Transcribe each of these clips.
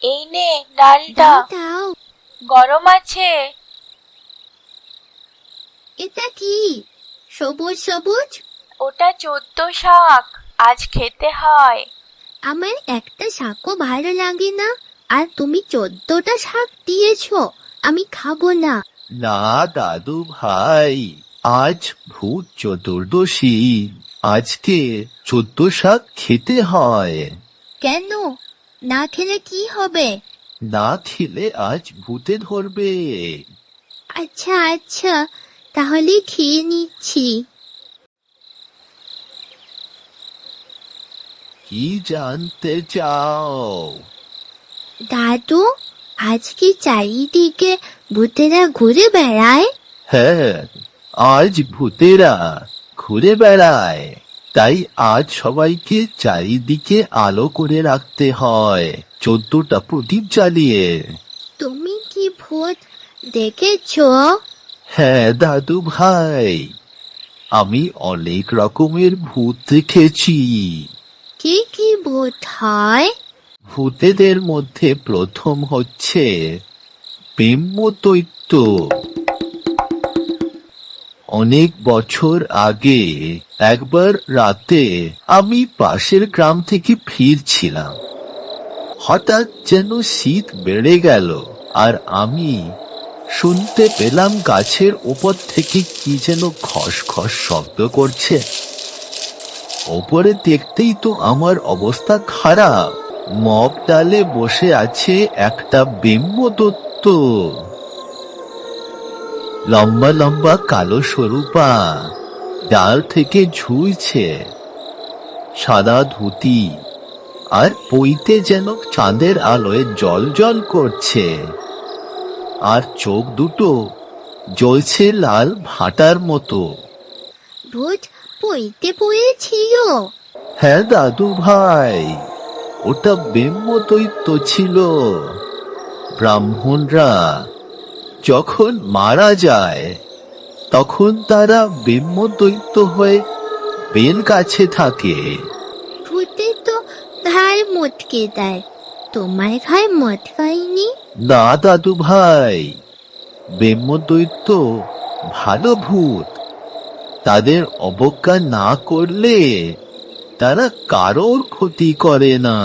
এই নে ডালটা, দাও দাও। গরম আছে। এটা কি? সবুজ সবুজ। ওটা ১৪ শাক, আজ খেতে হয়। আমার একটা শাকও ভালো লাগে না, আর তুমি 14টা শাক দিয়েছো। আমি খাবো না। না দাদু ভাই, আজ ভূত চতুর্দশী, আজকে 14 শাক খেতে হয়। কেন? না খেলে কি হবে? না খেলে আজ ভূতে ধরবে। আচ্ছা আচ্ছা, তাহলে খেয়ে নিচ্ছি। কি জানতে চাও? দাদু, আজ কি চারিদিকে ভূতেরা ঘুরে বেড়ায়? হ্যাঁ, আজ ভূতেরা ঘুরে বেড়ায়, তাই আজ সবাইকে চারিদিকে আলো করে রাখতে হয় 14টা প্রদীপ জ্বালিয়ে। তুমি কি ভূত দেখেছো? হ্যাঁ দাদু ভাই, আমি অনেক রকমের ভূত দেখেছি। কি কি ভূত হয়? ভূতেদের মধ্যে প্রথম হচ্ছে ব্রহ্মদৈত্য। অনেক বছর আগে একবার রাতে আমি পাশের গ্রাম থেকে ফিরছিলাম। হঠাৎ যেন শীত বেড়ে গেল, আর আমি শুনতে পেলাম গাছের উপর থেকে কি যেন খস খস শব্দ করছে। ওপরে দেখতেই তো আমার অবস্থা খারাপ। মগ ডালে বসে আছে একটা ব্রহ্মদৈত্য। লম্বা লম্বা কালো সরু পা, ডাল থেকে ঝুলছে। সাদা ধুতি, আর পইতে যেন চাঁদের আলোয় জল জল করছে। আর চোখ দুটো জ্বলছে লাল ভাটার মতো। ভূত পইতে পড়েছিল? হ্যাঁ দাদু ভাই, ওটা ব্রহ্মদৈত্য ছিল। ব্রাহ্মণরা যখন মারা যায়, তখন তারা ব্রহ্মদৈত্য হয়ে বেল গাছে থাকে। ভূতে তো ঘাড় মটকে দেয়, তোমার ঘাড় মটকায়নি? না দাদু ভাই, ব্রহ্মদৈত্য ভালো ভূত। তাদের অবজ্ঞা না করলে তারা কারোর ক্ষতি করে না।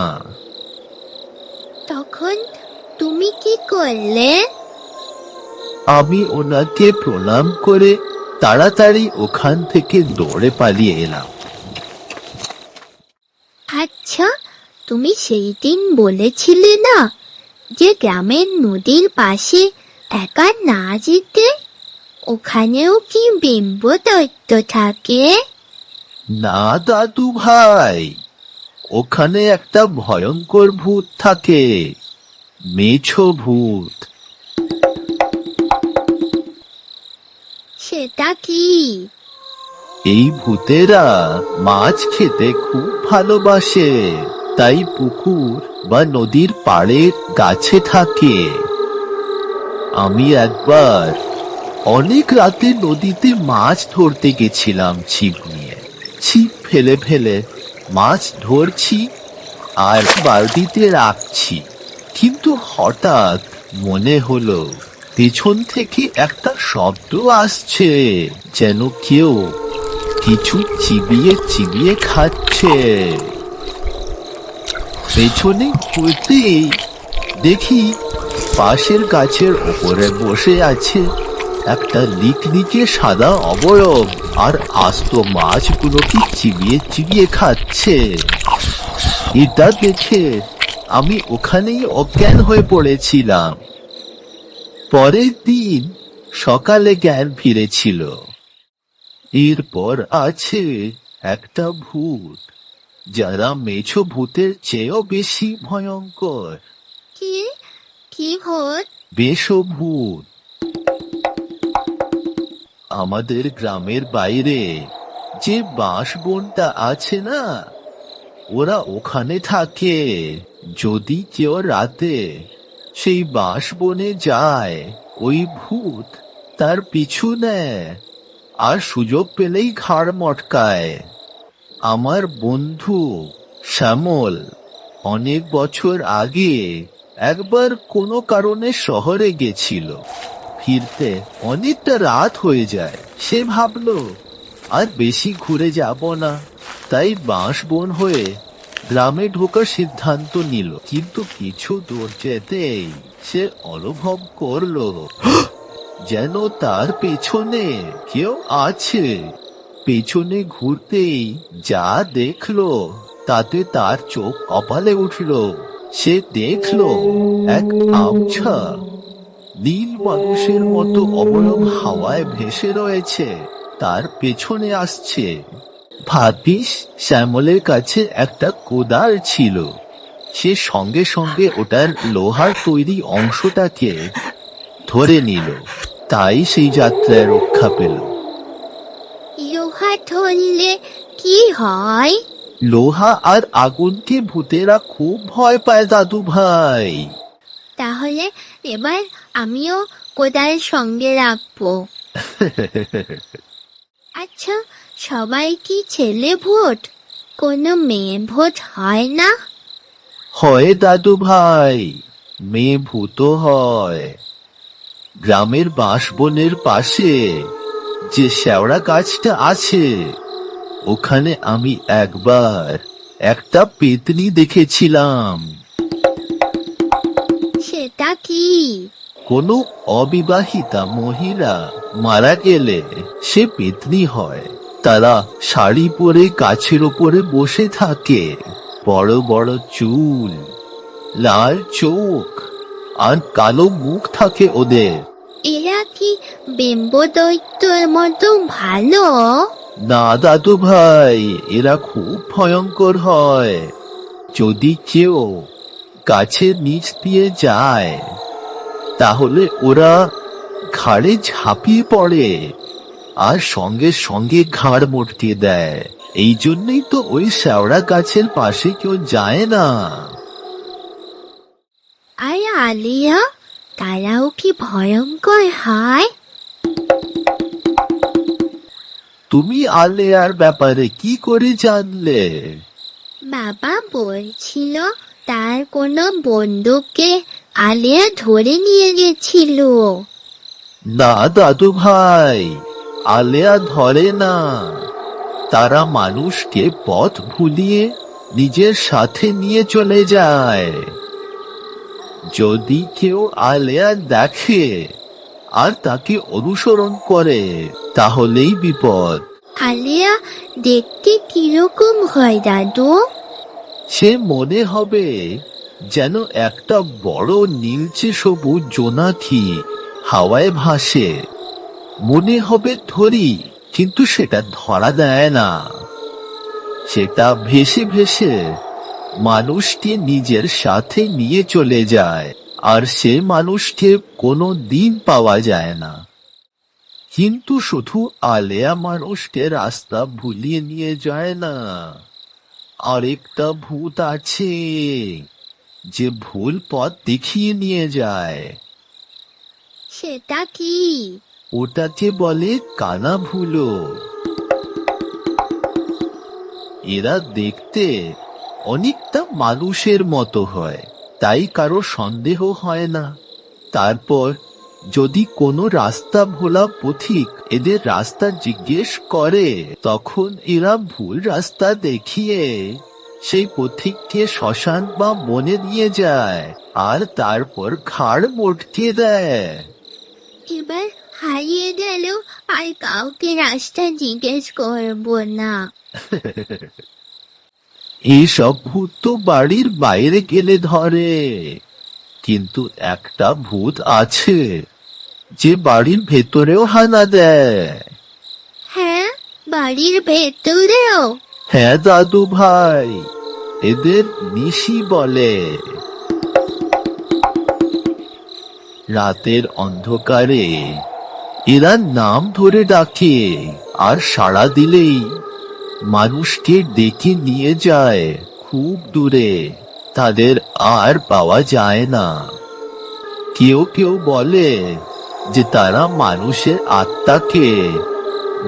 তখন তুমি কি করলে? আমি ওনাকে প্রণাম করে তাড়াতাড়ি ওখান থেকে দৌড়ে পালিয়ে এলাম। আচ্ছা, তুমি সেই দিন বলেছিলে না যে গ্রামের নদীর পাশে একা না যেতে? ওখানেও কি ব্রহ্মদৈত্য থাকে? না দাদু ভাই, ওখানে একটা ভয়ঙ্কর ভূত থাকে, মেছো ভূত। সেটা কি? এই ভূতেরা মাছ খেতে খুব ভালোবাসে, তাই পুকুর বা নদীর পাড়ে গাছে থাকে। আমি একবার অনেক রাতে নদীতে মাছ ধরতে গেছিলাম ছিপ নিয়ে। ছিপ ফেলে ফেলে মাছ ধরছি আর বালতিতে রাখছি, কিন্তু হঠাৎ মনে হলো পেছন থেকে একটা শব্দ আসছে, যেন কেউ কিছু চিবিয়ে চিবিয়ে খাচ্ছে। পেছনে ঘুরতেই দেখি পাশের গাছের ওপরে বসে আছে একটা লিকলিকে সাদা অবয়ব, আর আস্ত মাছগুলোকে চিবিয়ে চিবিয়ে খাচ্ছে। এটা দেখে আমি ওখানেই অজ্ঞান হয়ে পড়েছিলাম। পরের দিন সকালে জ্ঞান ফিরেছিল। এরপর আছে একটা ভূত, যারা মেছো ভূতের চেয়েও বেশি ভয়ঙ্কর। কি? কি ভূত? বেশভূত। আমাদের গ্রামের বাইরে যে বাঁশ বনটা আছে না, ওরা ওখানে থাকে। যদি কেউ রাতে সেই বাঁশ বনে যায়, ওই ভূত তার পিছু নেয় আর সুযোগ পেলেই ঘাড় মটকায়। আমার বন্ধু শ্যামল অনেক বছর আগে একবার কোনো কারণে শহরে গেছিল। ফিরতে অনেকটা রাত হয়ে যায়। সে ভাবলো আর বেশি ঘুরে যাব না, তাই বাঁশবন হয়ে গ্রামে ঢোকার সিদ্ধান্ত নিল। কিন্তু কিছু দূর যেতেই সে অনুভব করলো যেন তার পেছনে কেউ আছে। পেছনে ঘুরতেই যা দেখলো তাতে তার চোখ কপালে উঠল। সে দেখলো এক আবছা নীল মানুষের মতো অবয়ব হাওয়ায় ভেসে রয়েছে, তার পেছনে আসছে। ভাবিস শ্যামলের কাছে একটা কোদাল ছিল। সে সঙ্গে সঙ্গে ওটার লোহার তৈরি অংশটাকে ধরে নিল, তাই সেই যাত্রায় রক্ষা পেল। লোহা ধরলে কি হয়? লোহা আর আগুনকে ভূতেরা খুব ভয় পায় দাদু ভাই। তাহলে এবার আমিও কোদাল সঙ্গে রাখবো। আচ্ছা, সবাই কি ছেলে ভূত? কোনো মেয়ে ভূত হয় না? হয় দাদু ভাই, মেয়ে ভূত হয়। গ্রামের বাঁশবনের পাশে যে শেওড়া গাছটা আছে, ওখানে আমি একবার একটা পেতনি দেখেছিলাম। সেটা কি? কোনো অবিবাহিতা মহিলা মারা গেলে সে পেতনি হয়। তারা শাড়ি পরে গাছের ওপরে বসে থাকে। বড় বড় চুল, লাল চোখ আর কালো মুখ থাকে ওদের। এরা কি বিম্বদৈত্যের মতো ভালো? না দাদু ভাই, এরা খুব ভয়ঙ্কর হয়। যদি কেউ গাছের নিচ দিয়ে যায়, তাহলে ওরা ঘাড়ে ঝাঁপিয়ে পড়ে আর সঙ্গে সঙ্গে ঘাড় মটকে দেয়। এই জন্যই তো ওই শেওড়া গাছের পাশে কেউ যায় না। আর আলিয়া, তারাও কি ভয়ঙ্কর হয়? তুমি আলেয়ার ব্যাপারে কি করে জানলে? বাবা বলছিল তার কোনো বন্ধুকে আলিয়া ধরে নিয়ে গেছিল। না দাদু ভাই, আলেয়া ধরে না। তারা মানুষকে পথ ভুলিয়ে নিজের সাথে নিয়ে চলে যায়। যদি কেউ আলেয়া দেখে আর তাকে অনুসরণ করে, তাহলেই বিপদ। আলিয়া দেখতে কিরকম হয় দাদু? সে মনে হবে যেন একটা বড় নীলচে সবুজ জোনাকি হাওয়ায় ভাসে। মনে হবে ধরি, কিন্তু সেটা ধরা দেয় না। সেটা ভেসে ভেসে মানুষকে নিজের সাথে নিয়ে চলে যায়, আর সে মানুষকে কোনো দিন পাওয়া যায় না। কিন্তু শুধু আলেয়া মানুষকে রাস্তা ভুলিয়ে নিয়ে যায় না। আরেকটা ভূত আছে যে ভুল পথ দেখিয়ে নিয়ে যায়। সেটা কি? ওটাকে বলে কানা ভুলো। এরা দেখতে অনেকটা মানুষের মতো হয়, তাই কারো সন্দেহ হয় না। তারপর যদি কোনো রাস্তা ভোলা পথিক এদের রাস্তা জিজ্ঞেস করে, তখন এরা ভুল রাস্তা দেখিয়ে সেই পথিককে শ্মশান বা বনে নিয়ে যায় আর তারপর ঘাড় মটকে দেয়। এবার হারিয়ে গেলেও আর কাউকে রাস্তা জিজ্ঞেস করবো না। এইসব ভূত তো বাড়ির বাইরে গেলে ধরে, কিন্তু একটা ভূত আছে যে বাড়ির ভেতরেও হানা দেয়। হ্যাঁ, বাড়ির ভেতরেও? হ্যাঁ দাদু ভাই, এদের নিশি বলে। রাতের অন্ধকারে এরা নাম ধরে ডাকে, আর সাড়া দিলেই মানুষকে ডেকে নিয়ে যায় খুব দূরে, তাদের আর পাওয়া যায় না। কেউ কেউ বলে যে তারা মানুষের আত্মাকে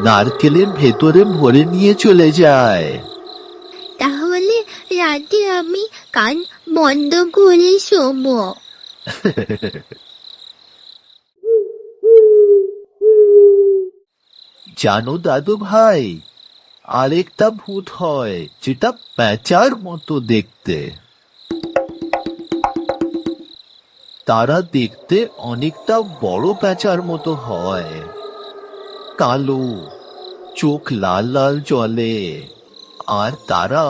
নারকেলের ভেতরে ভরে নিয়ে চলে যায়। তাহলে রাতে আমি কান বন্ধ করে শোবো। জানো দাদু ভাই, আরেকটা ভূত হয় যেটা প্যাঁচার মতো দেখতে। তারা দেখতে অনেকটা বড় প্যাঁচার মতো হয়, কালো, চোখ লাল লাল জ্বলে, আর তারা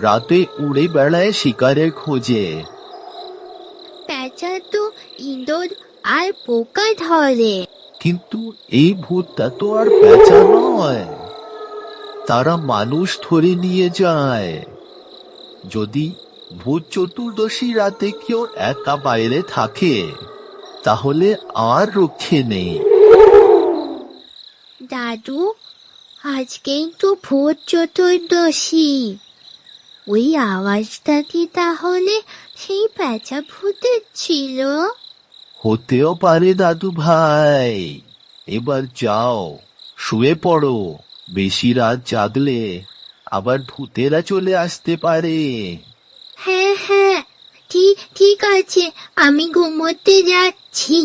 রাতে উড়ে বেড়ায় শিকারের খোঁজে। পেঁচা তো ইঁদুর আর পোকা ধরে। কিন্তু এই ভূতটা তো আর পেঁচা নয়, তারা মানুষ ধরে নিয়ে যায়। যদি ভূত চতুর্দশী রাতে কেউ একা বাইরে থাকে, তাহলে আর রক্ষে নেই। দাদু, আজকেই তো ভূত চতুর্দশী। ওই আওয়াজটা কি তাহলে সেই পেঁচা ভূতের ছিল? হতেও পারে দাদু ভাই। এবার যাও, শুয়ে পড়ো, বেশি রাত জাগলে আবার ভূতেরা চলে আসতে পারে। হ্যাঁ হ্যাঁ, ঠিক ঠিক আছে, আমি ঘুমোতে যাচ্ছি।